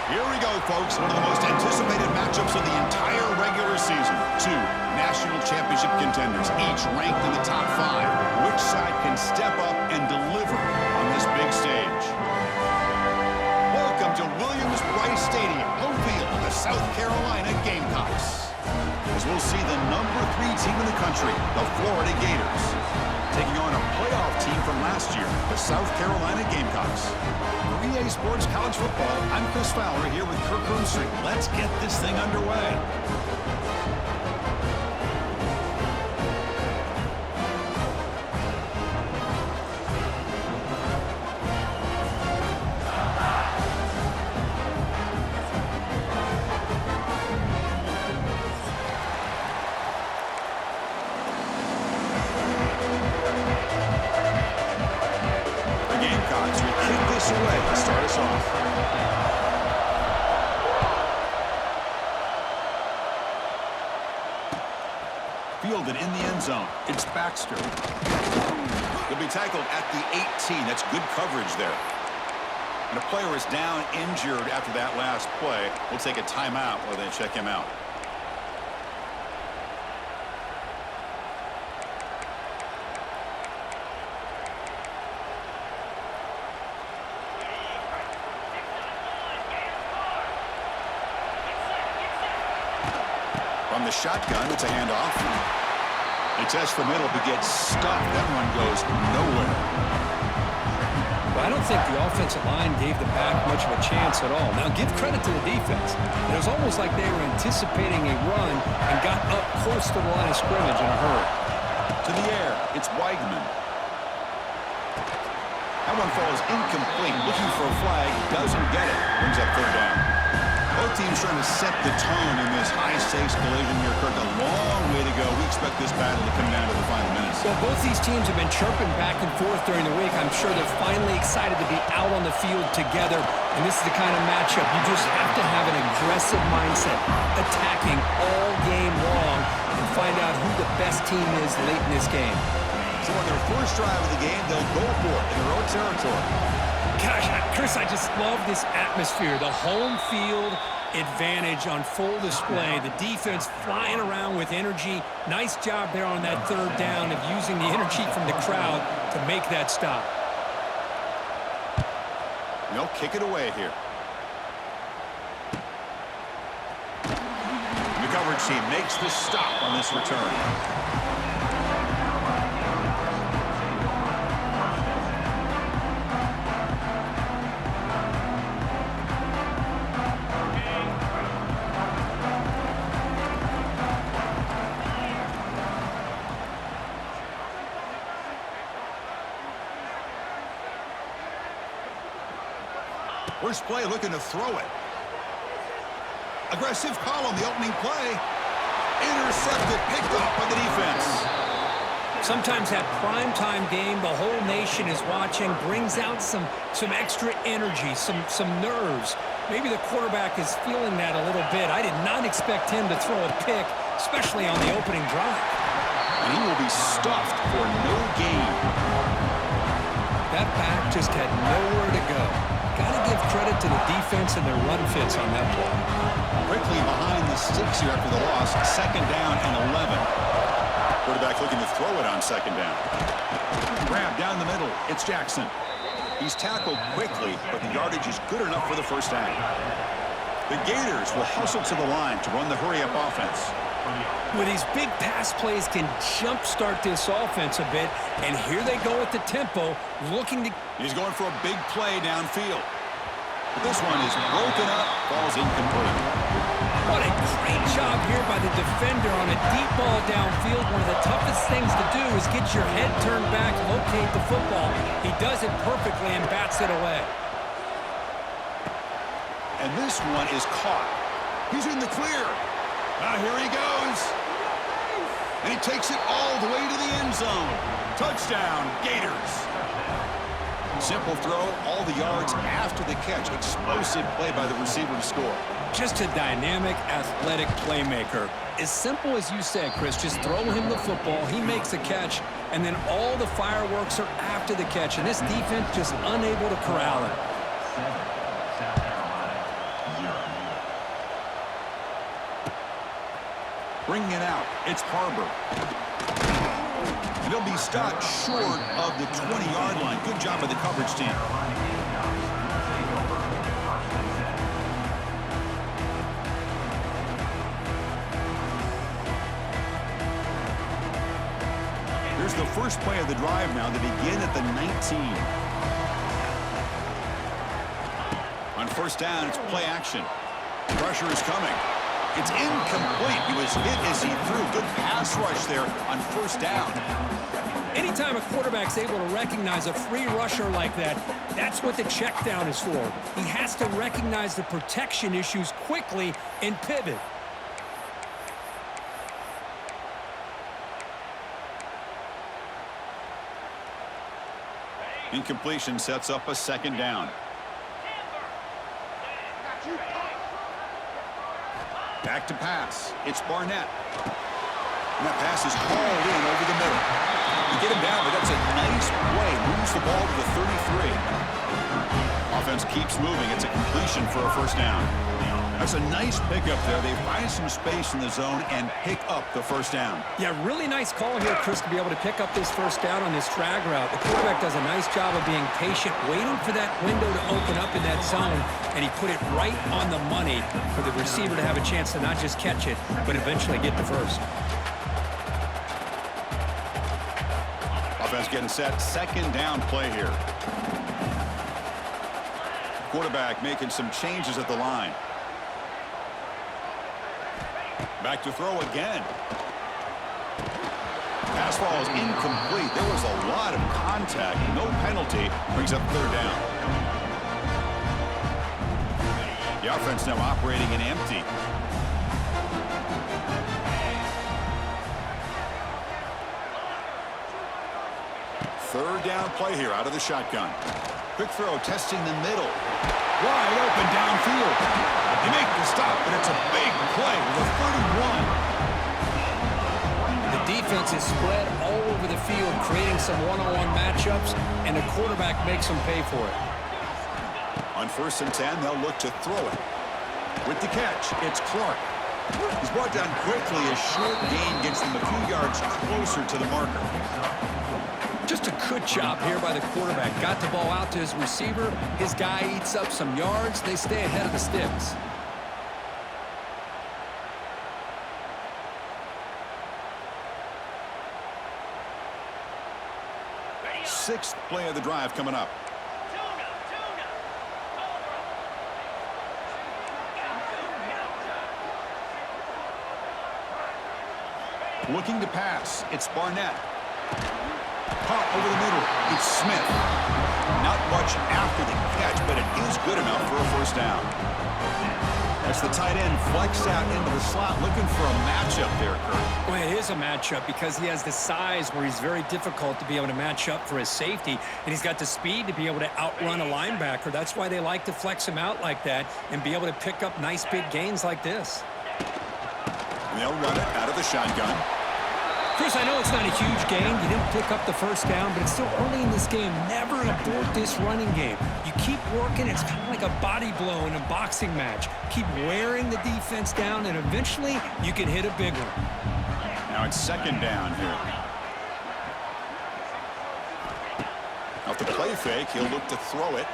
Here we go, folks. One of the most anticipated matchups of the entire regular season. Two national championship contenders, each ranked in the top 5. Which side can step up and deliver on this big stage? Welcome to Williams-Brice Stadium, home field of the South Carolina Gamecocks. As we'll see the number 3 team in the country, the Florida Gators, taking on a playoff team from last year, the South Carolina Gamecocks. For EA Sports College Football, I'm Chris Fowler here with Kirk Roomstreet. Let's get this thing underway. Away to start us off. Fielded in the end zone. It's Baxter. He'll be tackled at the 18. That's good coverage there. And a player is down injured after that last play. We'll take a timeout while they check him out. From the shotgun, it's a handoff. They test the middle, but gets stuffed. That one goes nowhere. Well, I don't think the offensive line gave the back much of a chance at all. Now, give credit to the defense. It was almost like they were anticipating a run and got up close to the line of scrimmage in a hurry. To the air, it's Weigman. That one falls incomplete. Looking for a flag, doesn't get it. Brings up third down. Both teams trying to set the tone in this high-stakes collision here, Kirk. A long way to go. We expect this battle to come down to the final minutes. Well, both these teams have been chirping back and forth during the week. I'm sure they're finally excited to be out on the field together. And this is the kind of matchup you just have to have an aggressive mindset, attacking all game long, and find out who the best team is late in this game. So on their first drive of the game, they'll go for it in their own territory. Gosh, Chris, I just love this atmosphere. The home field advantage on full display. The defense flying around with energy. Nice job there on that third down of using the energy from the crowd to make that stop. They'll kick it away here. The coverage team makes the stop on this return. First play looking to throw it. Aggressive call on the opening play. Intercepted, picked off by the defense. Sometimes that primetime game, the whole nation is watching, brings out some extra energy, some nerves. Maybe the quarterback is feeling that a little bit. I did not expect him to throw a pick, especially on the opening drive. And he will be stuffed for no gain. That back just had nowhere to go. Got to give credit to the defense and their run fits on that play. Quickly behind the sticks here after the loss. Second down and 11. Quarterback looking to throw it on second down. Grab down the middle. It's Jackson. He's tackled quickly, but the yardage is good enough for the first down. The Gators will hustle to the line to run the hurry-up offense. Well, these big pass plays can jumpstart this offense a bit, and here they go at the tempo, looking to... He's going for a big play downfield. But this one is broken up, falls incomplete. What a great job here by the defender on a deep ball downfield. One of the toughest things to do is get your head turned back, locate the football. He does it perfectly and bats it away. And this one is caught. He's in the clear. Now here he goes. And he takes it all the way to the end zone. Touchdown, Gators. Simple throw, all the yards after the catch. Explosive play by the receiver to score. Just a dynamic, athletic playmaker. As simple as you said, Chris, just throw him the football, he makes a catch, and then all the fireworks are after the catch, and this defense just unable to corral it. Bringing it out, it's Harbor. And he'll be stopped short of the 20-yard line. Good job by the coverage team. Here's the first play of the drive now. They begin at the 19. On first down, it's play action. Pressure is coming. It's incomplete. He was hit as he threw. Good pass rush there on first down. Anytime a quarterback's able to recognize a free rusher like that, that's what the check down is for. He has to recognize the protection issues quickly and pivot. Incompletion sets up a second down. Back to pass. It's Barnett. And that pass is hauled in over the middle. You get him down, but that's a nice play. Moves the ball to the 33. Offense keeps moving. It's a completion for a first down. That's a nice pickup there. They find some space in the zone and pick up the first down. Yeah, really nice call here, Chris, to be able to pick up this first down on this drag route. The quarterback does a nice job of being patient, waiting for that window to open up in that zone, and he put it right on the money for the receiver to have a chance to not just catch it, but eventually get the first. Offense getting set. Second down play here. Quarterback making some changes at the line. Back to throw again. Pass ball is incomplete. There was a lot of contact. No penalty. Brings up third down. The offense now operating in empty. Third down play here out of the shotgun. Quick throw testing the middle. Wide open downfield. They make the stop, but it's a big play with a 31. The defense is spread all over the field, creating some one-on-one matchups, and the quarterback makes them pay for it. On first and 10, they'll look to throw it. With the catch, it's Clark. He's brought down quickly. A short gain gets them a few yards closer to the marker. Just a good job here by the quarterback. Got the ball out to his receiver. His guy eats up some yards. They stay ahead of the sticks. Sixth play of the drive coming up. Looking to pass. It's Barnett. Pop over the middle. It's Smith. Not much after the catch, but it is good enough for a first down. As the tight end flexed out into the slot, looking for a matchup there, Kurt. Well, it is a matchup because he has the size where he's very difficult to be able to match up for his safety, and he's got the speed to be able to outrun a linebacker. That's why they like to flex him out like that and be able to pick up nice big gains like this. They'll run it out of the shotgun. Chris, I know it's not a huge gain. You didn't pick up the first down, but it's still early in this game. Never abort this running game. You keep working. It's kind of like a body blow in a boxing match. Keep wearing the defense down, and eventually you can hit a big one. Now it's second down here. Off the play fake, he'll look to throw it.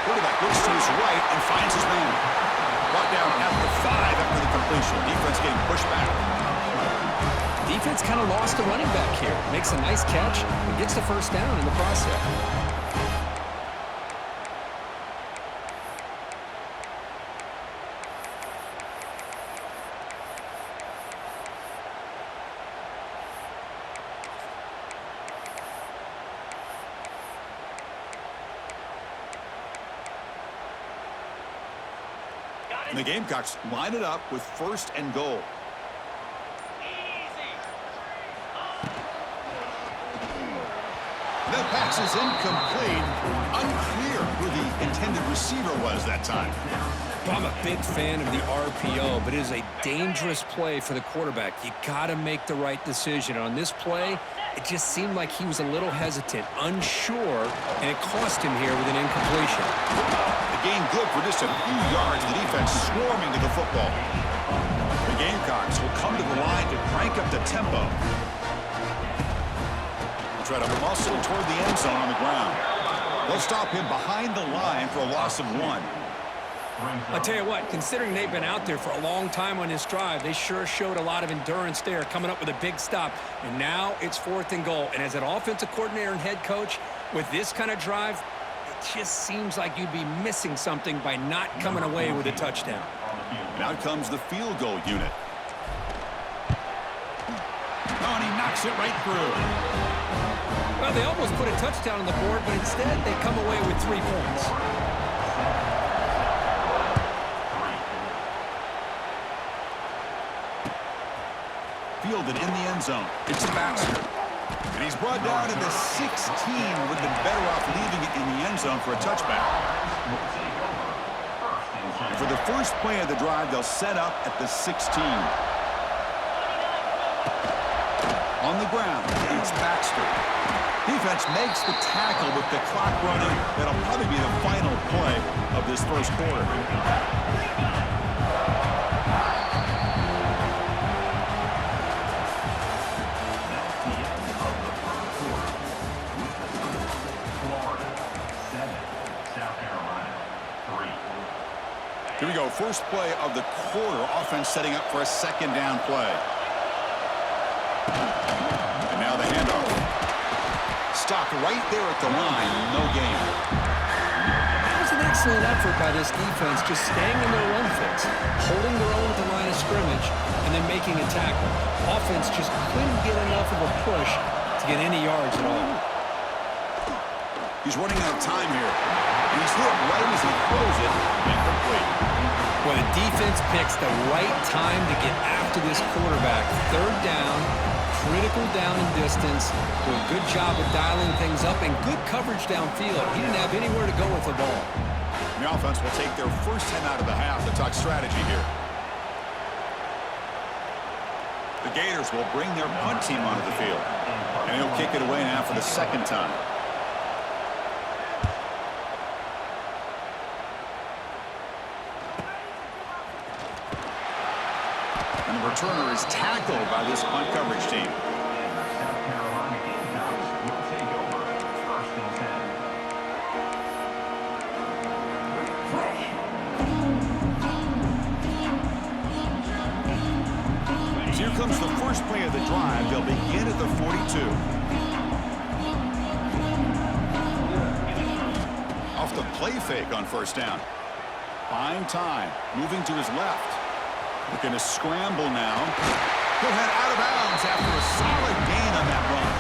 Quarterback looks to his right and finds his man. Brought down at the 5 after the completion. Defense getting pushed back. Defense kind of lost the running back here. Makes a nice catch and gets the first down in the process. And the Gamecocks line it up with first and goal. That pass is incomplete. Unclear who the intended receiver was that time. Well, I'm a big fan of the RPO, but it is a dangerous play for the quarterback. You got to make the right decision. On this play, it just seemed like he was a little hesitant, unsure, and it cost him here with an incompletion. The gain good for just a few yards. The defense swarming to the football. The Gamecocks will come to the line to crank up the tempo. They'll try to muscle toward the end zone on the ground. They'll stop him behind the line for a loss of 1. I'll tell you what, considering they've been out there for a long time on this drive, they sure showed a lot of endurance there, coming up with a big stop. And now it's 4th and goal. And as an offensive coordinator and head coach, with this kind of drive, it just seems like you'd be missing something by not coming away with a touchdown. And out comes the field goal unit. Oh, and he knocks it right through. Well, they almost put a touchdown on the board, but instead they come away with 3 points. Fielded in the end zone. It's Baxter. And he's brought down to the 16. Would have been better off leaving it in the end zone for a touchback. And for the first play of the drive, they'll set up at the 16. On the ground, it's Baxter. Defense makes the tackle with the clock running. That'll probably be the final play of this first quarter. Here we go, first play of the quarter. Offense setting up for a second down play. And now the handoff. Stopped right there at the line, no gain. That was an excellent effort by this defense, just staying in their run fix, holding their own at the line of scrimmage, and then making a tackle. Offense just couldn't get enough of a push to get any yards at all. He's running out of time here. And he's hit right as he throws it, incomplete. Well, the defense picks the right time to get after this quarterback. 3rd down, critical down and distance. Do a good job of dialing things up and good coverage downfield. He didn't have anywhere to go with the ball. The offense will take their first 10 out of the half to talk strategy here. The Gators will bring their punt team onto the field. And he'll kick it away now for the second time. And the returner is tackled by this punt coverage team. So here comes the first play of the drive. They'll begin at the 42. Off the play fake on first down. Buying time. Moving to his left. Looking to scramble now. He'll head out of bounds after a solid gain on that run.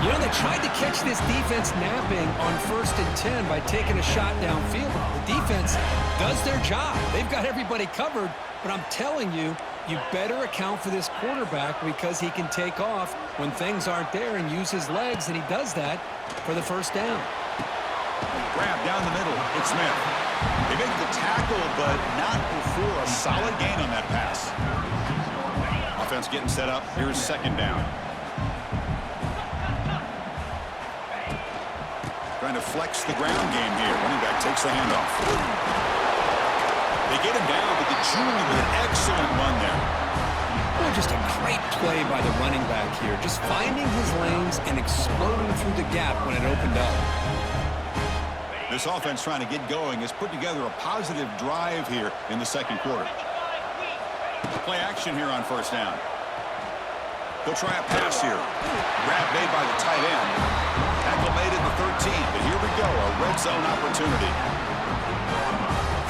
You know, they tried to catch this defense napping on 1st and 10 by taking a shot downfield. The defense does their job. They've got everybody covered, but I'm telling you, you better account for this quarterback because he can take off when things aren't there and use his legs, and he does that for the first down. Grab down the middle. It's Smith. They make the tackle, but not before a solid gain on that pass. Offense getting set up. Here's 2nd down. Trying to flex the ground game here. Running back takes the handoff. They get him down, but the junior with an excellent run there. Well, just a great play by the running back here. Just finding his lanes and exploding through the gap when it opened up. This offense trying to get going has put together a positive drive here in the 2nd quarter. Play action here on 1st down. They'll try a pass here. Grab made by the tight end. Tackle made at the 13, but here we go, a red zone opportunity.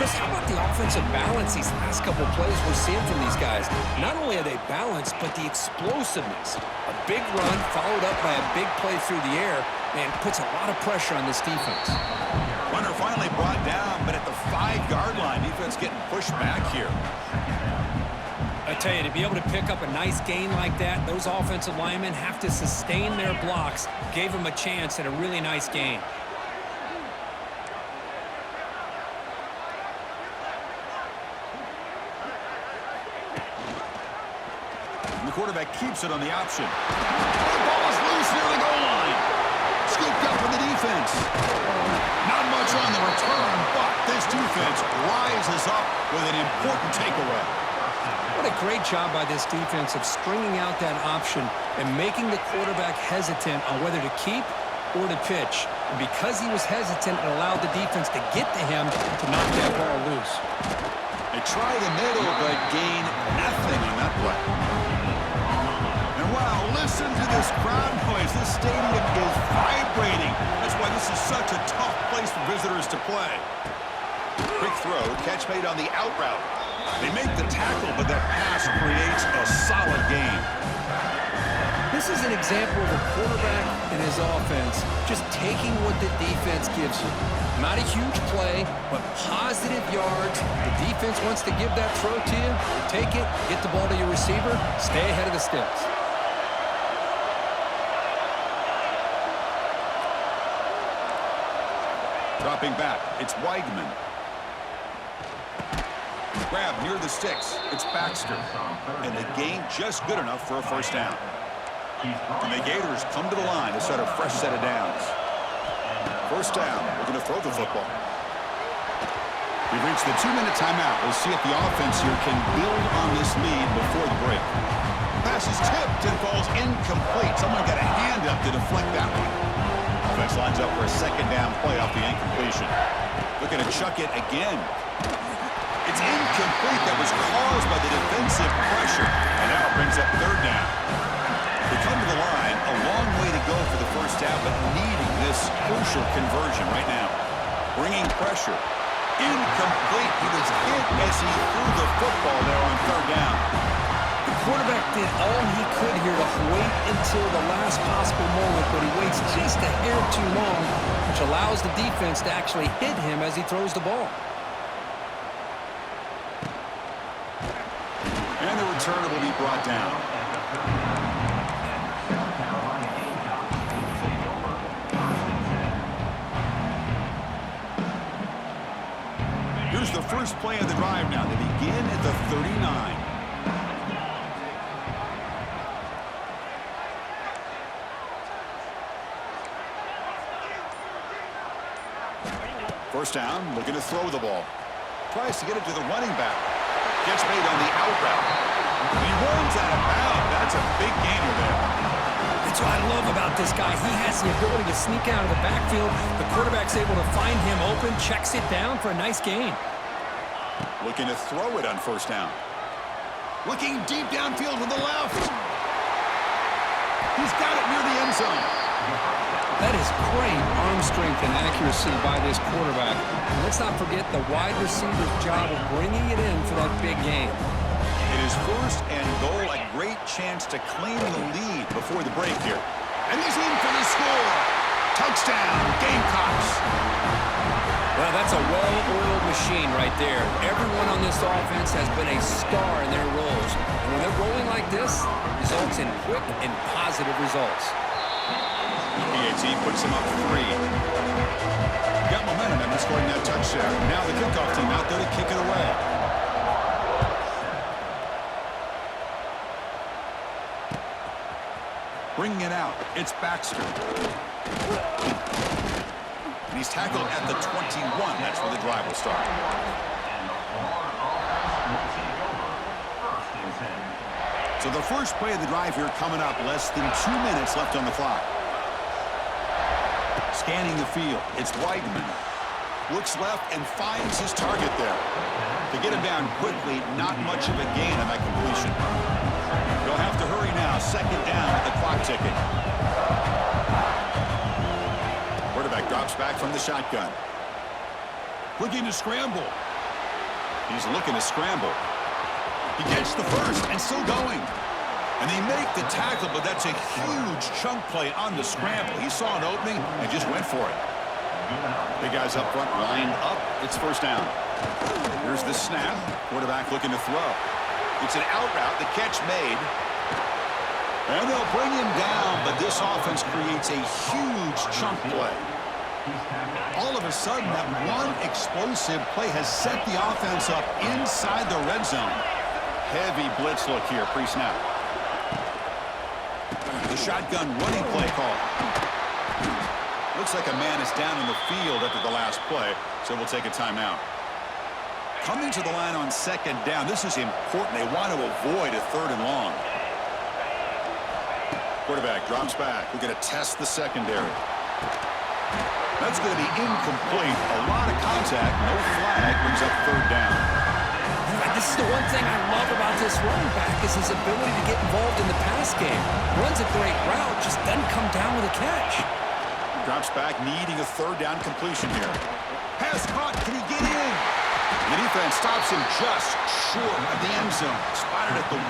Chris, how about the offensive balance these last couple plays we're seeing from these guys? Not only are they balanced, but the explosiveness. A big run followed up by a big play through the air, man, puts a lot of pressure on this defense. Runner finally brought down, but at the 5-yard line, defense getting pushed back here. I tell you, to be able to pick up a nice gain like that, those offensive linemen have to sustain their blocks. Gave them a chance at a really nice gain. And the quarterback keeps it on the option. The ball is loose near the goal line. Scooped up for the defense. Not much on the return, but this defense rises up with an important takeaway. What a great job by this defense of stringing out that option and making the quarterback hesitant on whether to keep or to pitch. And because he was hesitant, it allowed the defense to get to him to knock that ball loose. They try the middle, but gain nothing on that play. And wow, listen to this crowd noise. This stadium is vibrating. That's why this is such a tough place for visitors to play. Quick throw, catch made on the out route. They make the tackle, but that pass creates a solid gain. This is an example of a quarterback and his offense just taking what the defense gives you. Not a huge play, but positive yards. The defense wants to give that throw to you. Take it, get the ball to your receiver, stay ahead of the sticks. Dropping back, it's Weigman. Grab near the sticks. It's Baxter. And the gain just good enough for a 1st down. And the Gators come to the line to set a fresh set of downs. 1st down. We're going to throw the football. We've reached the 2-minute timeout. We'll see if the offense here can build on this lead before the break. Pass is tipped and falls incomplete. Someone got a hand up to deflect that one. Offense lines up for a 2nd down play off the incompletion. Looking to chuck it again. It's incomplete. That was caused by the defensive pressure. And now it brings up 3rd down. They come to the line, a long way to go for the 1st down, but needing this crucial conversion right now. Bringing pressure. Incomplete. He was hit as he threw the football there on 3rd down. The quarterback did all he could here to wait until the last possible moment, but he waits just a hair too long, which allows the defense to actually hit him as he throws the ball. And the returner will be brought down. Here's the first play of the drive now. They begin at the 39. First down, looking to throw the ball. Tries to get it to the running back. Gets made on the out route. He runs out of bounds. That's a big gainer there. That's what I love about this guy. He has the ability to sneak out of the backfield. The quarterback's able to find him open, checks it down for a nice gain. Looking to throw it on 1st down. Looking deep downfield to the left. He's got it near the end zone. That is great arm strength and accuracy by this quarterback. And let's not forget the wide receiver's job of bringing it in for that big game. It is 1st and goal, a great chance to claim the lead before the break here. And he's in for the score. Touchdown, Gamecocks. Well, that's a well-oiled machine right there. Everyone on this offense has been a star in their roles. And when they're rolling like this, it results in quick and positive results. PAT puts him up 3. Got momentum after scoring that touchdown. Now the kickoff team out there to kick it away. Bringing it out, it's Baxter. And he's tackled at the 21. That's where the drive will start. So the first play of the drive here coming up. Less than 2 minutes left on the clock. Scanning the field, it's Weidman. Looks left and finds his target there. To get him down quickly, not much of a gain on that completion. They'll have to hurry now. Second down with the clock ticking. Quarterback drops back from the shotgun. Looking to scramble. He's looking to scramble. He gets the first and still going. And they make the tackle, but that's a huge chunk play on the scramble. He saw an opening and just went for it. Big guys up front, lined up. It's first down. Here's the snap. Quarterback looking to throw. It's an out route. The catch made. And they'll bring him down, but this offense creates a huge chunk play. All of a sudden, that one explosive play has set the offense up inside the red zone. Heavy blitz look here, pre-snap. The shotgun running play call. Looks like a man is down in the field after the last play, so we'll take a timeout. Coming to the line on second down, this is important. They want to avoid a third and long. Quarterback drops back. We're going to test the secondary. That's going to be incomplete. A lot of contact. No flag. Brings up third down. This is the one thing I love about this running back is his ability to get involved in the pass game. Runs a great route, just doesn't come down with a catch. Drops back, needing a third down completion here. Pass caught. Can he get in? The defense stops him just short of the end zone. Spotted at the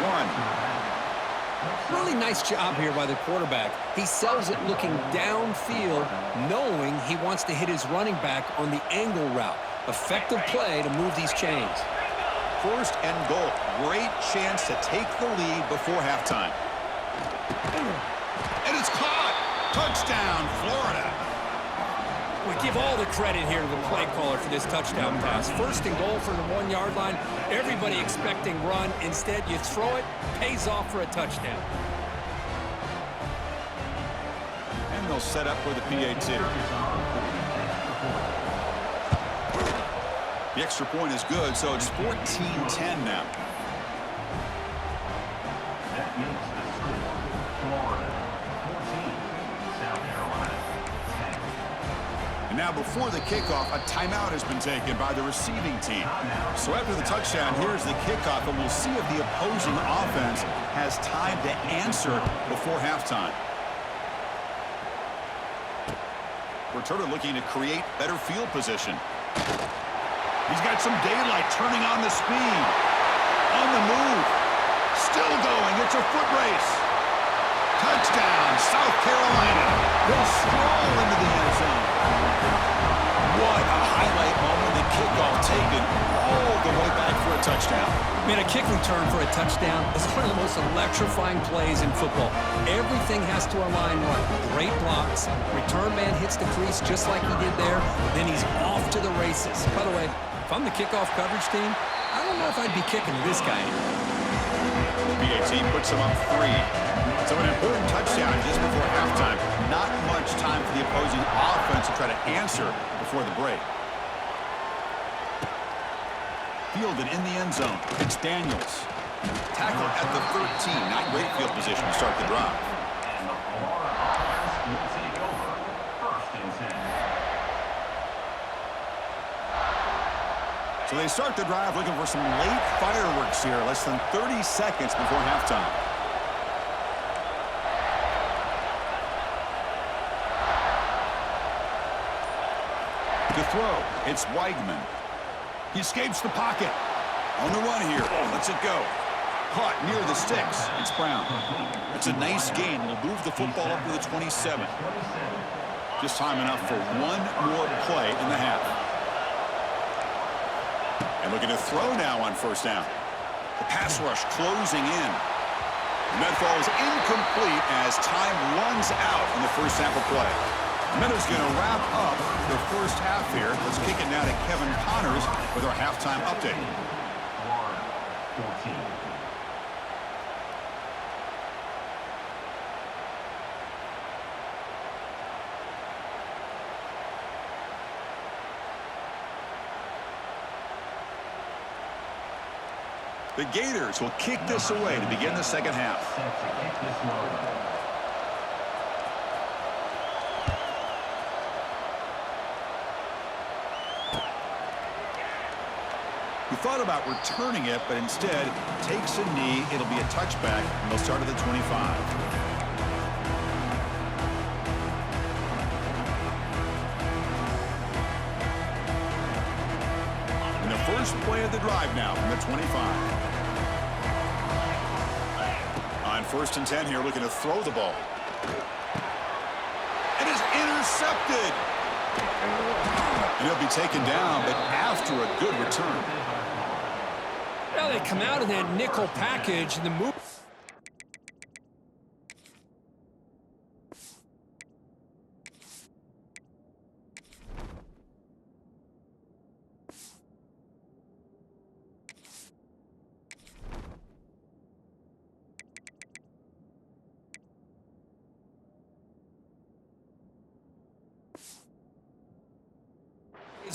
1. Really nice job here by the quarterback. He sells it looking downfield, knowing he wants to hit his running back on the angle route. Effective play to move these chains. First and goal. Great chance to take the lead before halftime. And it's caught. Touchdown, Florida. We give all the credit here to the play caller for this touchdown pass. First and goal from the 1 yard line. Everybody expecting run. Instead, you throw it, pays off for a touchdown. And they'll set up for the PAT. The extra point is good, so it's 14-10 now. That makes the score Florida 14, South Carolina 10. And now before the kickoff, a timeout has been taken by the receiving team. So after the touchdown, here's the kickoff, and we'll see if the opposing offense has time to answer before halftime. Returner looking to create better field position. He's got some daylight turning on the speed. On the move. Still going. It's a foot race. Touchdown, South Carolina. They'll stroll into the end zone. What a highlight moment. The kickoff taken all the way back for a touchdown. Man, a kick return for a touchdown is one of the most electrifying plays in football. Everything has to align right. Great blocks. Return man hits the crease just like he did there. Then he's off to the races. By the way, if I'm the kickoff coverage team, I don't know if I'd be kicking to this guy. PAT puts him up 3. So an important touchdown just before halftime. Not much time for the opposing offense to try to answer before the break. Fielded in the end zone. It's Daniels. Tackled at the 13. Not great field position to start the drive. And the Florida offense will take over first and 10. So they start the drive looking for some late fireworks here. Less than 30 seconds before halftime. To throw, it's Weidman. He escapes the pocket. On the run here. Lets it go. caught near the sticks. It's Brown. It's a nice gain. It'll move the football up to the 27. Just time enough for one more play in the half. And looking to throw now on first down. The pass rush closing in. And that falls incomplete as time runs out in the first half of play. Meadows going to wrap up the first half here. Let's kick it now to Kevin Connors with our halftime update. 14. The Gators will kick this away to begin the second half. Set to kick this one. He thought about returning it, but instead takes a knee. It'll be a touchback, and they'll start at the 25. And the first play of the drive now from the 25. On first and 10 here, looking to throw the ball. And it's intercepted. And he'll be taken down, but after a good return. Well, they come out in that nickel package, and the move.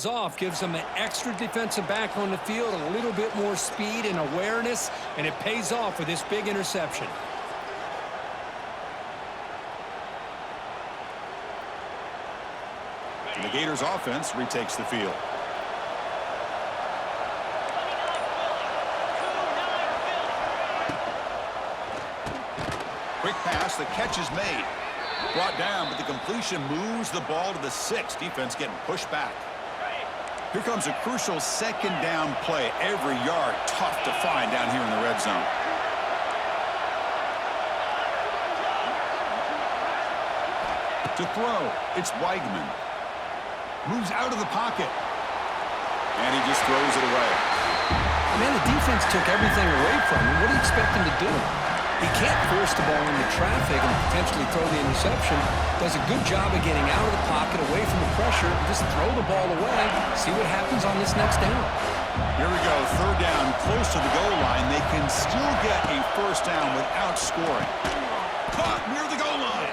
Off gives them an extra defensive back on the field, a little bit more speed and awareness, and it pays off with this big interception. And the Gators offense retakes the field. Quick pass, the catch is made. Brought down, but the completion moves the ball to the 6. Defense getting pushed back. Here comes a crucial second down play. Every yard tough to find down here in the red zone. To throw, it's Weigman. Moves out of the pocket. And he just throws it away. Man, the defense took everything away from him. What do you expect him to do? He can't force the ball into traffic and potentially throw the interception. Does a good job of getting out of the pocket, away from the pressure, and just throw the ball away. See what happens on this next down. Here we go, third down, close to the goal line. They can still get a first down without scoring. Caught near the goal line.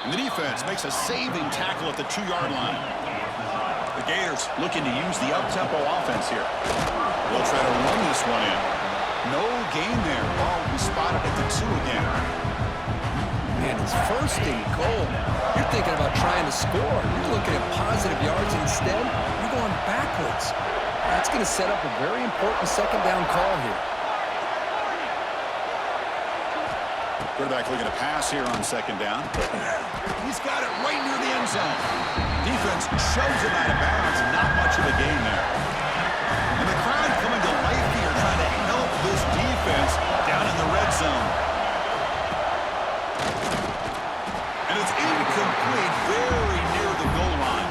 And the defense makes a saving tackle at the 2-yard line. The Gators looking to use the up-tempo offense here. They'll try to run this one in. No gain there. Ball will be spotted at the 2 again. Man, it's first and goal. You're thinking about trying to score. You're looking at positive yards. Instead, you're going backwards. That's going to set up a very important second down call here. Quarterback looking to pass here on second down. He's got it right near the end zone. Defense shoves him out of bounds. Not much of a gain there. And the crowd coming to life here, trying to help this defense down in the red zone. And it's incomplete, very near the goal line.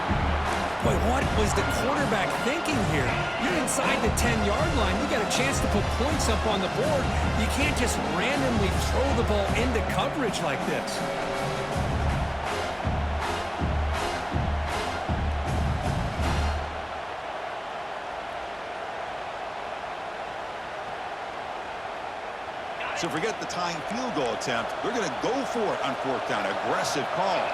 Boy, what was the quarterback thinking here? You're inside the 10-yard line. You got a chance to put points up on the board. You can't just randomly throw the ball into coverage like this. So forget the tying field goal attempt. They're going to go for it on fourth down. Aggressive call.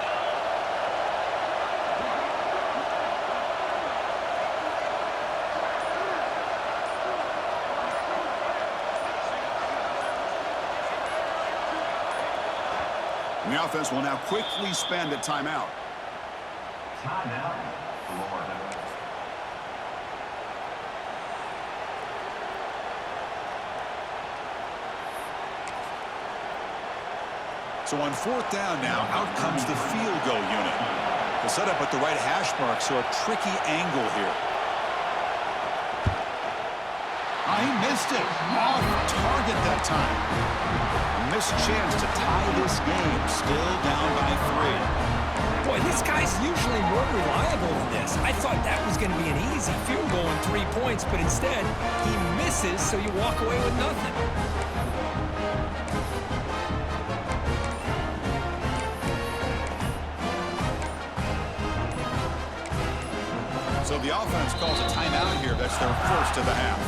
And the offense will now quickly spend a timeout. Timeout, Florida. So on fourth down now, out comes the field goal unit. They'll set up at the right hash mark, so a tricky angle here. He missed it. Off target that time. A missed chance to tie this game. Still down by 3. Boy, this guy's usually more reliable than this. I thought that was going to be an easy field goal and 3 points, but instead, he misses, so you walk away with nothing. So the offense calls a timeout here. That's their first of the half.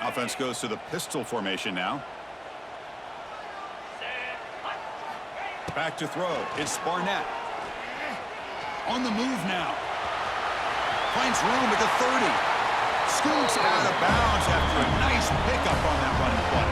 Offense goes to the pistol formation now. Back to throw. It's Barnett. On the move now. Finds room at the 30. Scoots out of bounds after a nice pickup on that running play.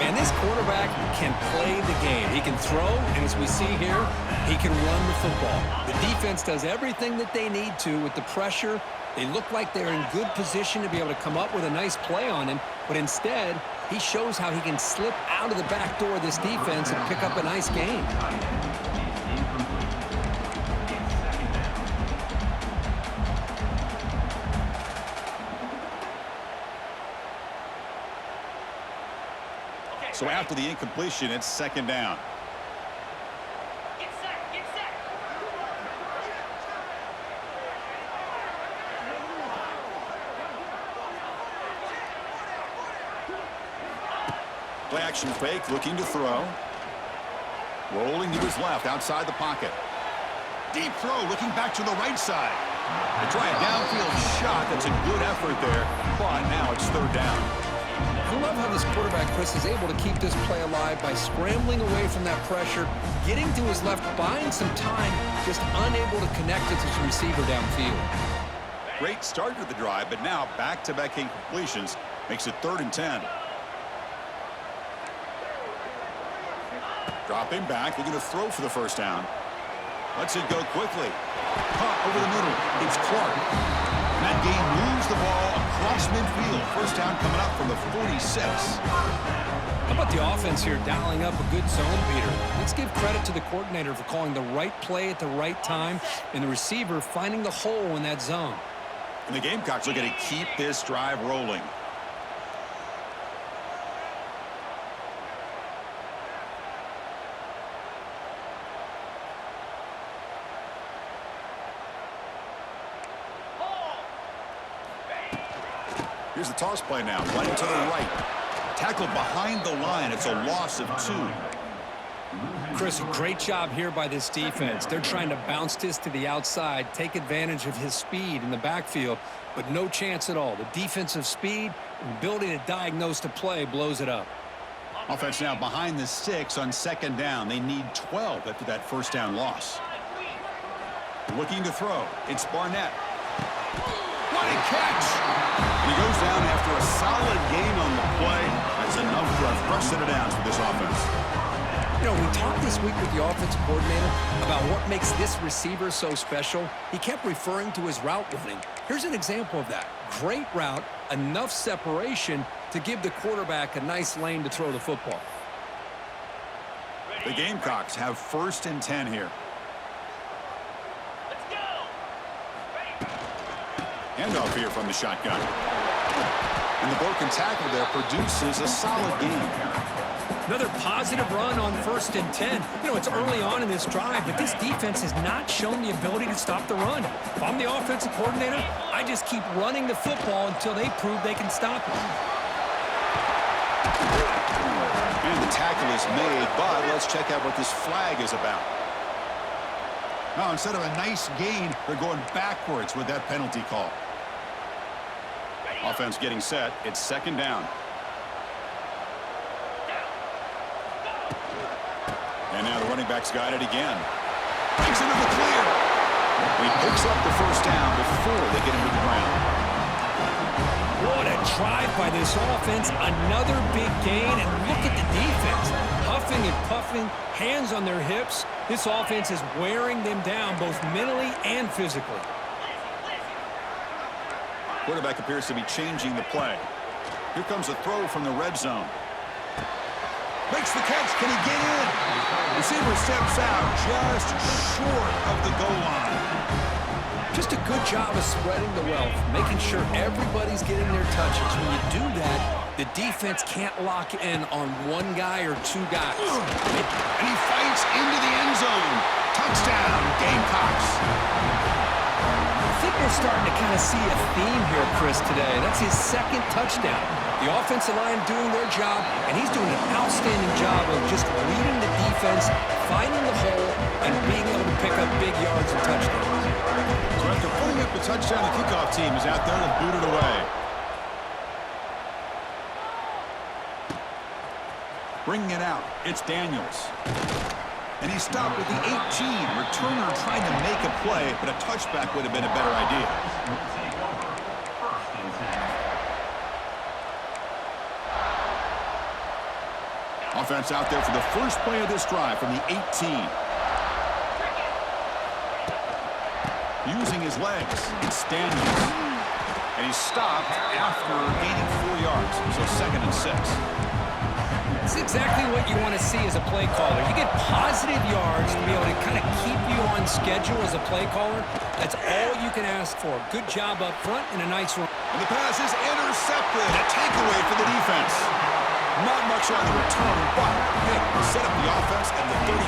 And this quarterback can play the game. He can throw, and as we see here, he can run the football. The defense does everything that they need to with the pressure. They look like they're in good position to be able to come up with a nice play on him, but instead, he shows how he can slip out of the back door of this defense and pick up a nice gain. So after the incompletion, it's second down. Play action fake, looking to throw. Rolling to his left, outside the pocket. Deep throw, looking back to the right side. They try a downfield shot. That's a good effort there, but now it's third down. I love how this quarterback, Chris, is able to keep this play alive by scrambling away from that pressure, getting to his left, buying some time, just unable to connect it to his receiver downfield. Great start to the drive, but now back-to-back incompletions makes it 3rd and 10. Dropping back, looking to throw for the first down. Lets it go quickly. Caught over the middle. It's Clark. And that game moves the ball across midfield. First down coming up from the 46. How about the offense here dialing up a good zone, Peter? Let's give credit to the coordinator for calling the right play at the right time and the receiver finding the hole in that zone. And the Gamecocks are going to keep this drive rolling. Here's the toss play now. Running to the right. Tackled behind the line. It's a loss of 2. Chris, a great job here by this defense. They're trying to bounce this to the outside, take advantage of his speed in the backfield, but no chance at all. The defensive speed and ability to diagnose the play blows it up. Offense now behind the 6 on second down. They need 12 after that first down loss. Looking to throw. It's Barnett. What a catch! And he goes down after a solid gain on the play. That's enough for a fresh set of downs for this offense. You know, we talked this week with the offensive coordinator about what makes this receiver so special. He kept referring to his route running. Here's an example of that. Great route, enough separation to give the quarterback a nice lane to throw the football. The Gamecocks have 1st and 10 here. Handoff here from the shotgun. And the broken tackle there produces a solid gain. Another positive run on 1st and 10. You know, it's early on in this drive, but this defense has not shown the ability to stop the run. If I'm the offensive coordinator, I just keep running the football until they prove they can stop it. And the tackle is made, but let's check out what this flag is about. Now, instead of a nice gain, they're going backwards with that penalty call. Offense getting set. It's second down. And now the running back's got it again. Takes it to the clear. He picks up the first down before they get him to the ground. What a drive by this offense. Another big gain, and look at the defense. Huffing and puffing, hands on their hips. This offense is wearing them down both mentally and physically. Quarterback appears to be changing the play. Here comes a throw from the red zone. Makes the catch. Can he get in? Receiver steps out just short of the goal line. Just a good job of spreading the wealth, making sure everybody's getting their touches. When you do that, the defense can't lock in on one guy or two guys. And he fights into the end zone. Touchdown, Gamecocks. I think we're starting to kind of see a theme here, Chris, today. That's his second touchdown. The offensive line doing their job, and he's doing an outstanding job of just leading the defense, finding the hole, and being able to pick up big yards and touchdowns. So after putting up the touchdown, the kickoff team is out there to boot it away. Bringing it out, it's Daniels. And he stopped with the 18. Returner trying to make a play, but a touchback would have been a better idea. Offense out there for the first play of this drive from the 18. Using his legs, it's Daniels. And he's stopped after gaining 4 yards, so 2nd and 6. It's exactly what you want to see as a play caller. You get positive yards to be able to kind of keep you on schedule as a play caller. That's all you can ask for. Good job up front and a nice run. And the pass is intercepted. A takeaway for the defense. Not much on the return, but hey, set up the offense at the 35.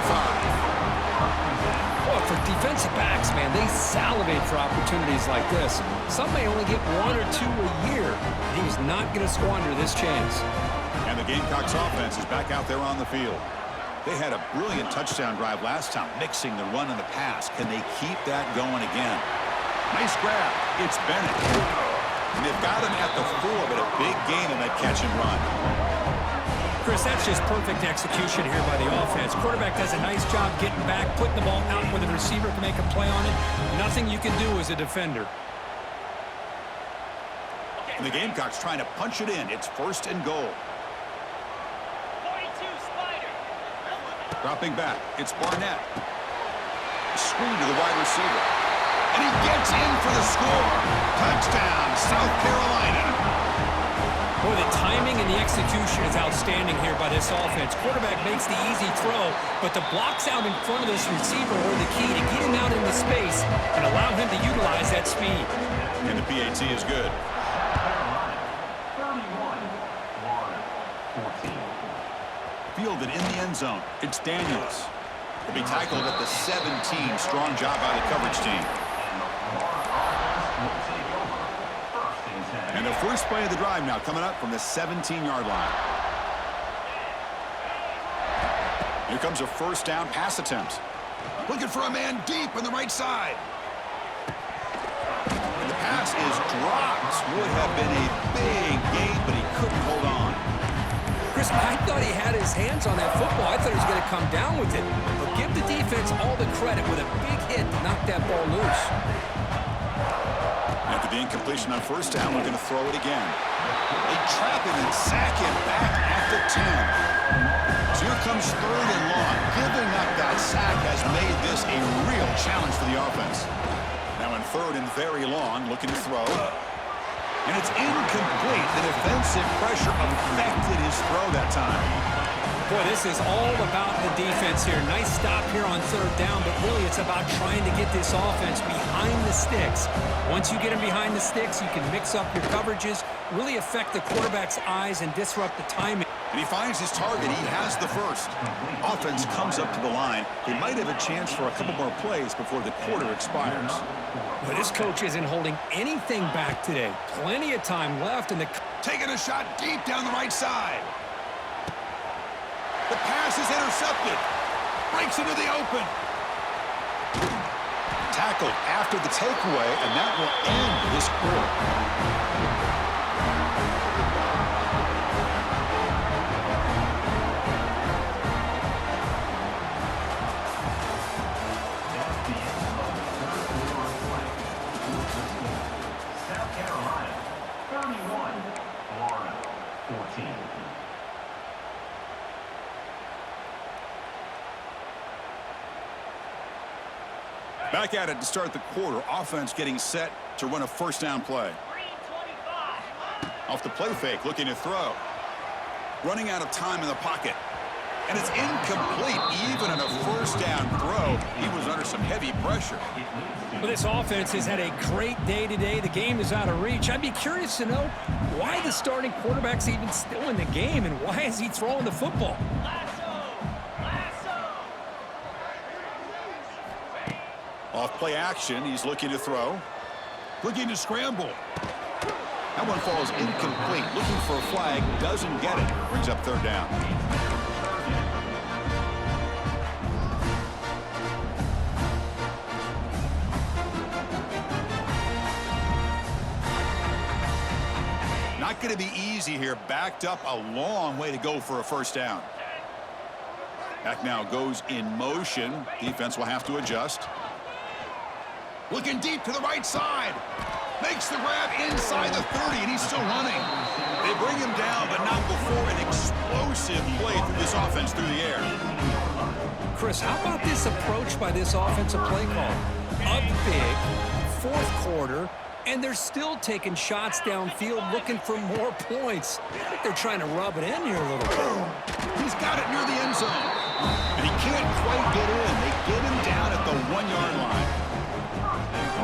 Well, for defensive backs, man, they salivate for opportunities like this. Some may only get 1 or 2 a year, and he was not going to squander this chance. And the Gamecocks offense is back out there on the field. They had a brilliant touchdown drive last time, mixing the run and the pass. Can they keep that going again? Nice grab. It's Bennett. And they've got him at the 4, but a big gain in that catch and run. Chris, that's just perfect execution here by the offense. Quarterback does a nice job getting back, putting the ball out where the receiver can make a play on it. Nothing you can do as a defender. And the Gamecocks trying to punch it in. It's 1st and goal. 42 Spider. Dropping back, it's Barnett. Screen to the wide receiver. And he gets in for the score. Touchdown, South Carolina. Boy, the timing and the execution is outstanding here by this offense. Quarterback makes the easy throw, but the blocks out in front of this receiver are the key to get him out into space and allow him to utilize that speed. And the PAT is good. 31, Florida, 14. Fielded in the end zone. It's Daniels. He'll be tackled at the 17. Strong job by the coverage team. And the first play of the drive now coming up from the 17-yard line. Here comes a 1st down pass attempt. Looking for a man deep on the right side. And the pass is dropped. Would have been a big gain, but he couldn't hold on. Chris, I thought he had his hands on that football. I thought he was going to come down with it. But give the defense all the credit with a big hit to knock that ball loose. After the incompletion on 1st down, we're going to throw it again. They trap him and sack him back at the 10. So here comes 3rd and long. Giving up that sack has made this a real challenge for the offense. Now in 3rd and very long, looking to throw. And it's incomplete. The defensive pressure affected his throw that time. Boy, this is all about the defense here. Nice stop here on 3rd down, but really it's about trying to get this offense behind the sticks. Once you get them behind the sticks, you can mix up your coverages, really affect the quarterback's eyes and disrupt the timing. And he finds his target. He has the 1st. Offense comes up to the line. They might have a chance for a couple more plays before the quarter expires. But this coach isn't holding anything back today. Plenty of time left in the... Taking a shot deep down the right side. The pass is intercepted. Breaks into the open. Tackled after the takeaway, and that will end this quarter. South Carolina, 31, Florida, 14. Back at it to start the quarter. Offense getting set to run a 1st down play. Off the play fake, looking to throw. Running out of time in the pocket. And it's incomplete. Even on a first down throw, he was under some heavy pressure. Well, this offense has had a great day today. The game is out of reach. I'd be curious to know why the starting quarterback's even still in the game and why is he throwing the football? Off play action, he's looking to throw. Looking to scramble. That one falls incomplete. Looking for a flag, doesn't get it. Brings up third down. Not going to be easy here. Backed up a long way to go for a first down. Back now goes in motion. Defense will have to adjust. Looking deep to the right side. Makes the grab inside the 30, and he's still running. They bring him down, but not before an explosive play through this offense through the air. Chris, how about this approach by this offensive play call? Up big, fourth quarter, and they're still taking shots downfield looking for more points. I think they're trying to rub it in here a little bit. He's got it near the end zone, and he can't quite get in. They get him down at the 1-yard line.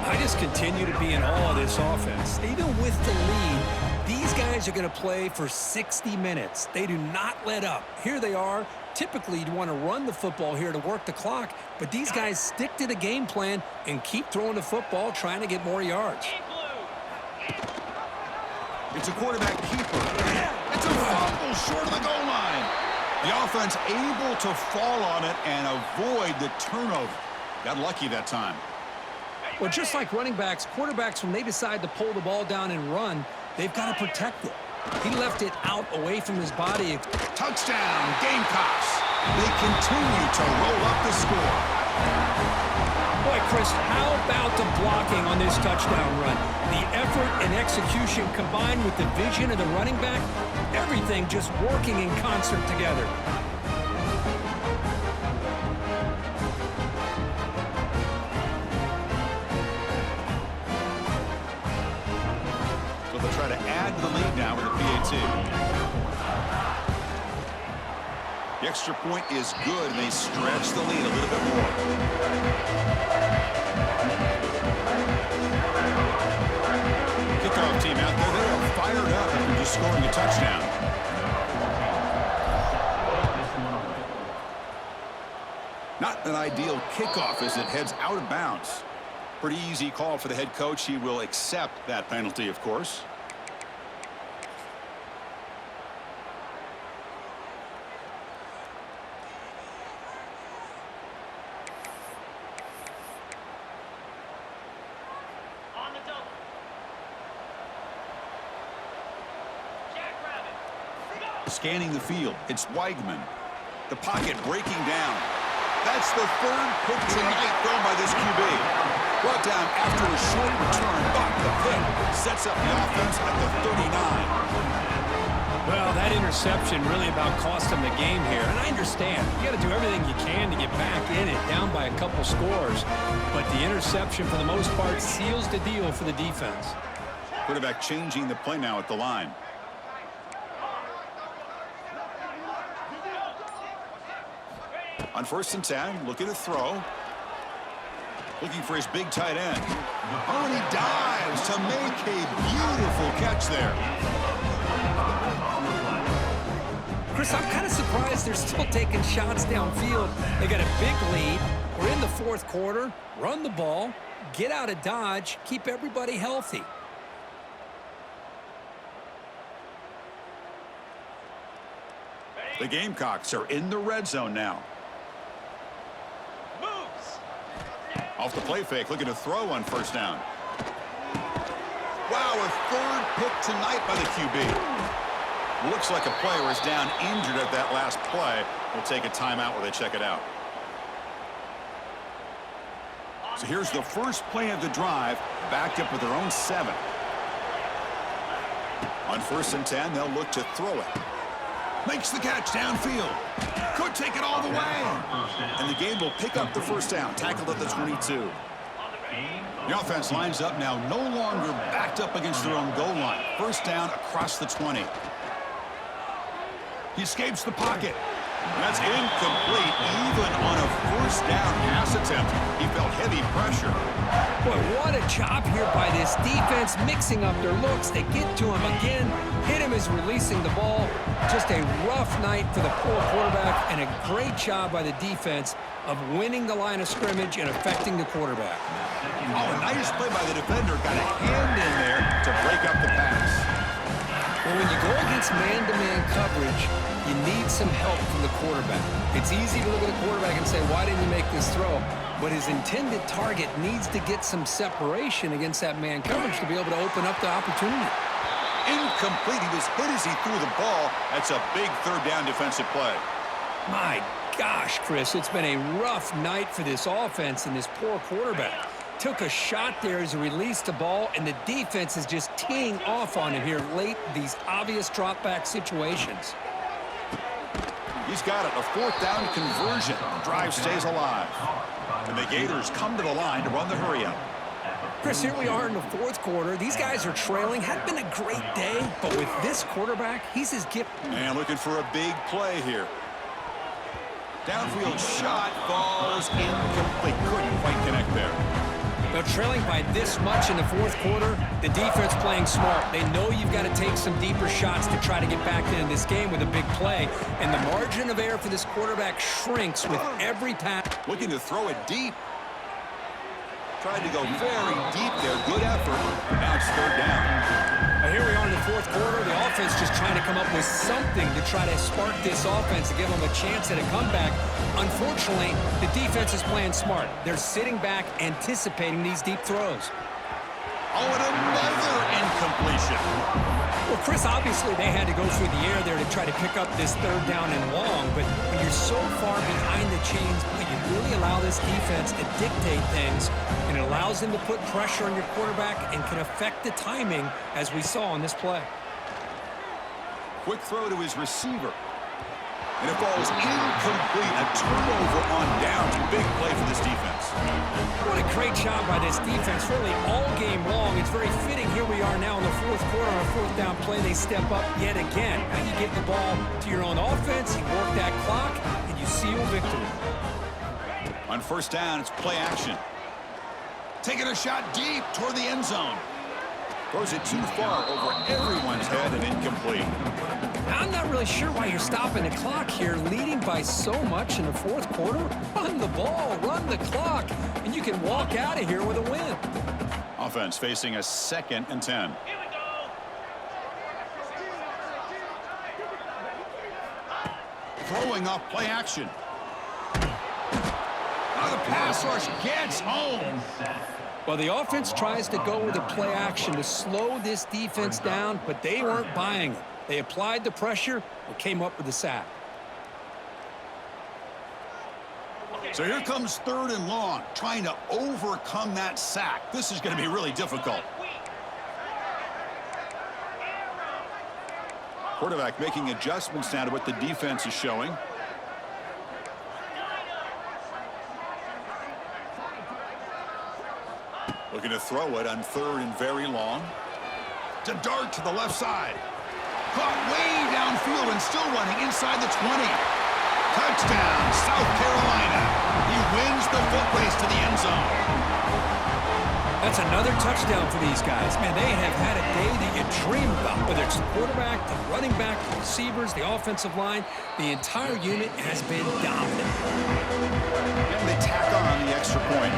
I just continue to be in awe of this offense. Even with the lead, these guys are going to play for 60 minutes. They do not let up. Here they are. Typically, you'd want to run the football here to work the clock, but these guys stick to the game plan and keep throwing the football, trying to get more yards. It's a quarterback keeper. It's a fumble short of the goal line. The offense able to fall on it and avoid the turnover. Got lucky that time. Well, just like running backs, quarterbacks, when they decide to pull the ball down and run, they've got to protect it. He left it out away from his body. Touchdown, Gamecocks. They continue to roll up the score. Boy, Chris, how about the blocking on this touchdown run? The effort and execution combined with the vision of the running back, everything just working in concert together. They'll try to add to the lead now with a PAT. The extra point is good, and they stretch the lead a little bit more. Kickoff team out there, they are fired up after just scoring a touchdown. Not an ideal kickoff as it heads out of bounds. Pretty easy call for the head coach. He will accept that penalty, of course. On the double. Jackrabbit. Go! Scanning the field, it's Weigman. The pocket breaking down. That's the third pick tonight thrown by this QB. Brought down after a short return, but the pick sets up the offense at the 39. Well, that interception really about cost them the game here. And I understand. You got to do everything you can to get back in it, down by a couple scores. But the interception, for the most part, seals the deal for the defense. Quarterback changing the play now at the line. On 1st and 10, looking to throw. Looking for his big tight end. Oh, and he dives to make a beautiful catch there. Chris, I'm kind of surprised they're still taking shots downfield. They got a big lead. We're in the fourth quarter. Run the ball. Get out of Dodge. Keep everybody healthy. The Gamecocks are in the red zone now. Off the play fake, looking to throw on 1st down. Wow, a third pick tonight by the QB. Looks like a player is down injured at that last play. We'll take a timeout while they check it out. So here's the first play of the drive, backed up with their own 7. On 1st and 10, they'll look to throw it. Makes the catch downfield. Could take it all the way. And the game will pick up the 1st down. Tackled at the 22. The offense lines up now, no longer backed up against their own goal line. First down across the 20. He escapes the pocket. That's incomplete. Even on a first down pass attempt, he felt heavy pressure. Boy, what a job here by this defense, mixing up their looks. They get to him again. Hit him as releasing the ball. Just a rough night for the poor quarterback, and a great job by the defense of winning the line of scrimmage and affecting the quarterback. Oh, a nice play by the defender. Got a hand in there to break up the pass. Well, when you go against man-to-man coverage, you need some help from the quarterback. It's easy to look at the quarterback and say, why didn't you make this throw? But his intended target needs to get some separation against that man coverage to be able to open up the opportunity. Incomplete. He was hit as he threw the ball. That's a big third down defensive play. My gosh, Chris, it's been a rough night for this offense and this poor quarterback. Took a shot there as he released the ball, and the defense is just teeing off on him here late, these obvious drop-back situations. He's got it, a fourth down conversion. Drive stays alive. And the Gators come to the line to run the hurry-up. Chris, here we are in the fourth quarter. These guys are trailing. Had been a great day, but with this quarterback, he's his gift. And looking for a big play here. Downfield shot falls incomplete. Couldn't quite connect there. Now, trailing by this much in the fourth quarter, the defense playing smart. They know you've got to take some deeper shots to try to get back into this game with a big play. And the margin of error for this quarterback shrinks with every pass. Looking to throw it deep. Tried to go very deep there. Good effort. Now it's third down. Here we are in the fourth quarter. The offense just trying to come up with something to try to spark this offense to give them a chance at a comeback. Unfortunately, the defense is playing smart. They're sitting back, anticipating these deep throws. Oh, and another incompletion. Well, Chris, obviously they had to go through the air there to try to pick up this third down and long, but when you're so far behind the chains, you really allow this defense to dictate things, and it allows them to put pressure on your quarterback and can affect the timing, as we saw on this play. Quick throw to his receiver. And it falls incomplete. A turnover on downs. Big play for this defense. What a great job by this defense, really all game long. It's very fitting. Here we are now in the fourth quarter on a fourth down play. They step up yet again. Now you give the ball to your own offense, you work that clock, and you seal victory. On first down, it's play action. Taking a shot deep toward the end zone. Throws it too far over everyone's head and incomplete. I'm not really sure why you're stopping the clock here, leading by so much in the fourth quarter. Run the ball, run the clock, and you can walk out of here with a win. Offense facing a 2nd and 10. Here we go. Throwing off play action. Now the pass rush gets home. Well, the offense tries to go with a play action to slow this defense down, but they weren't buying it. They applied the pressure and came up with the sack. So here comes third and long, trying to overcome that sack. This is going to be really difficult. Quarterback making adjustments now to what the defense is showing. Looking to throw it on third and very long. To dart to the left side. Caught way downfield and still running inside the 20. Touchdown, South Carolina. He wins the foot race to the end zone. That's another touchdown for these guys. Man, they have had a day that you dream about. Whether it's the quarterback, the running back, the receivers, the offensive line, the entire unit has been dominant. And they tack on the extra point.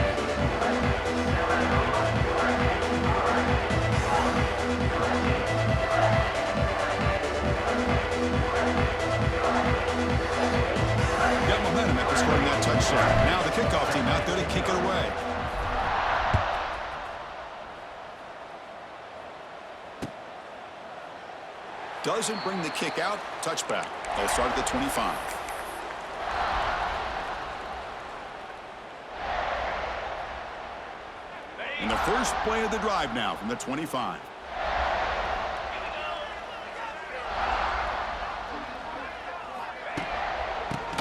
Got momentum after scoring that touchdown. Now the kickoff team out there to kick it away. Doesn't bring the kick out. Touchback. They'll start at the 25. And the first play of the drive now from the 25.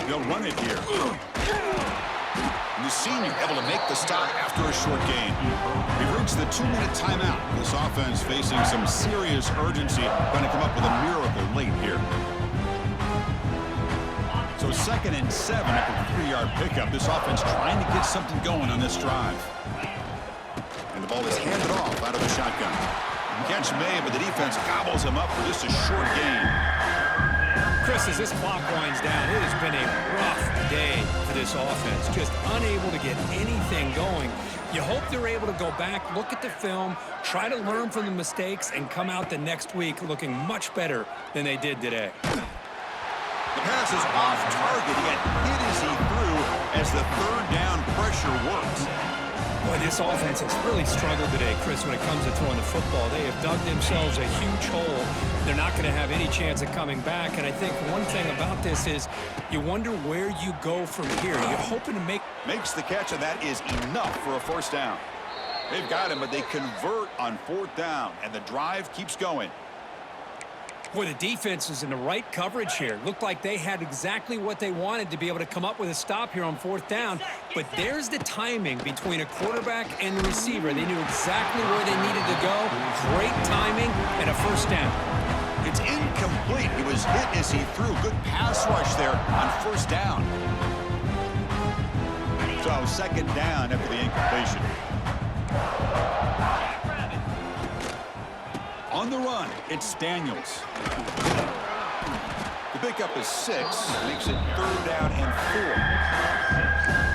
They'll run it here. And the senior able to make the stop after a short gain. We've reached the 2-minute timeout. This offense facing some serious urgency, trying to come up with a miracle late here. So 2nd and 7 after the 3-yard pickup. This offense trying to get something going on this drive. And the ball is handed off out of the shotgun. Catch made, but the defense gobbles him up for just a short gain. Chris, as this clock winds down, it has been a rough day for this offense. Just unable to get anything going. You hope they're able to go back, look at the film, try to learn from the mistakes, and come out the next week looking much better than they did today. The pass is off target, yet hit as he threw as the 3rd down pressure works. Boy, this offense has really struggled today, Chris, when it comes to throwing the football. They have dug themselves a huge hole. They're not going to have any chance of coming back. And I think one thing about this is you wonder where you go from here. You're hoping to Makes the catch, and that is enough for a 1st down. They've got him, but they convert on 4th down, and the drive keeps going. Boy, the defense is in the right coverage here. Looked like they had exactly what they wanted to be able to come up with a stop here on 4th down. But there's the timing between a quarterback and the receiver. They knew exactly where they needed to go. Great timing and a 1st down. It's incomplete. He was hit as he threw. Good pass rush there on 1st down. So 2nd down after the incompletion. On the run, it's Daniels. The pickup is 6, makes it 3rd down and 4.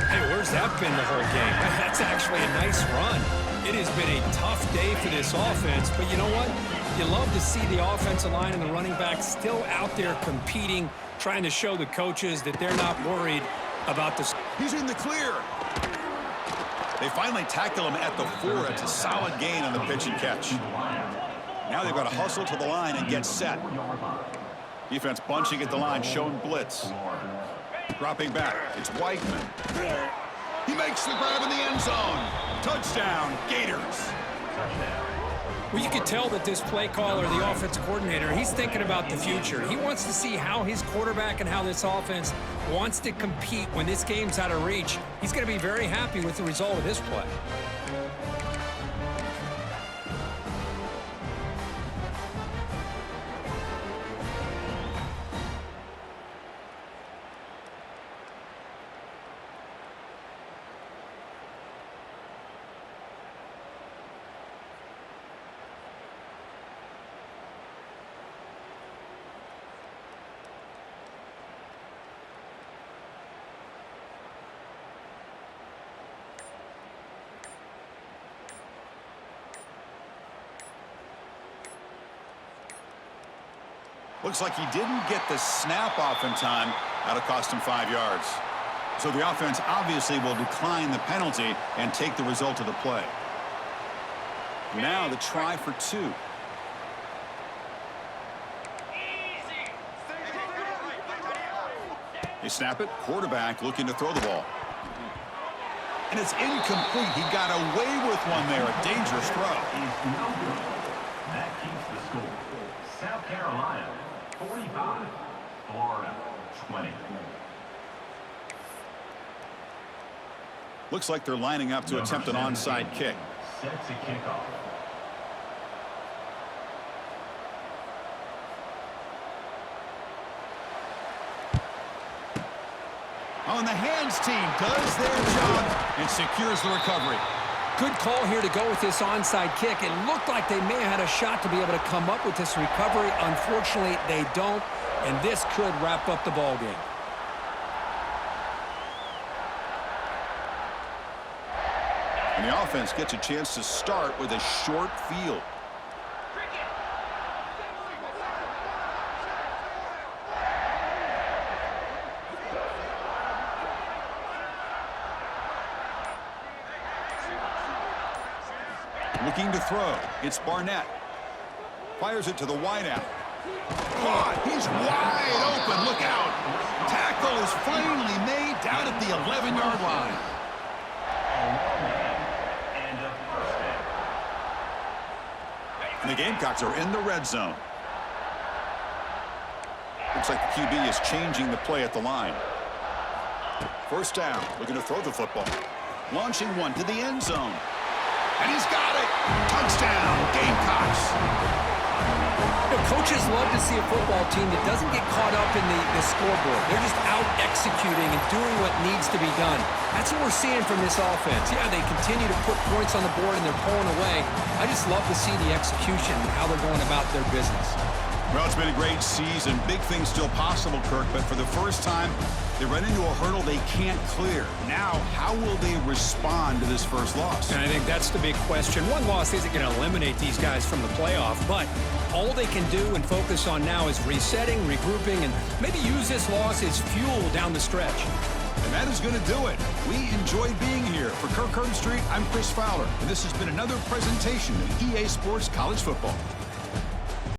Hey, where's that been the whole game? That's actually a nice run. It has been a tough day for this offense, but you know what? You love to see the offensive line and the running backs still out there competing, trying to show the coaches that they're not worried about this. He's in the clear. They finally tackle him at the 4. It's a solid gain on the pitch and catch. Now they've got to hustle to the line and get set. Defense bunching at the line, showing blitz. Dropping back, it's Whiteman. He makes the grab in the end zone. Touchdown, Gators. Well, you can tell that this play caller, the offensive coordinator, he's thinking about the future. He wants to see how his quarterback and how this offense wants to compete when this game's out of reach. He's going to be very happy with the result of this play. Looks like he didn't get the snap off in time. That'll cost him 5 yards. So the offense obviously will decline the penalty and take the result of the play. Now the try for 2. They snap it. Quarterback looking to throw the ball. And it's incomplete. He got away with one there. A dangerous throw. That keeps the score. South Carolina, 45. Florida, 20. Looks like they're lining up to attempt an onside kick. Set to kickoff. Oh, and the hands team does their job and secures the recovery. Good call here to go with this onside kick. It looked like they may have had a shot to be able to come up with this recovery. Unfortunately, they don't, and this could wrap up the ball game. And the offense gets a chance to start with a short field. Looking to throw. It's Barnett. Fires it to the wideout. Caught. He's wide open. Look out. Tackle is finally made down at the 11-yard line. And the Gamecocks are in the red zone. Looks like the QB is changing the play at the line. First down, looking to throw the football. Launching one to the end zone. And he's got it. Touchdown, Gamecocks. You know, coaches love to see a football team that doesn't get caught up in the scoreboard. They're just out executing and doing what needs to be done. That's what we're seeing from this offense. Yeah, they continue to put points on the board and they're pulling away. I just love to see the execution and how they're going about their business. Well, it's been a great season. Big things still possible, Kirk, but for the first time, they run into a hurdle they can't clear. Now, how will they respond to this first loss? And I think that's the big question. One loss isn't going to eliminate these guys from the playoff, but all they can do and focus on now is resetting, regrouping, and maybe use this loss as fuel down the stretch. And that is going to do it. We enjoyed being here. For Kirk Street, I'm Chris Fowler, and this has been another presentation of EA Sports College Football.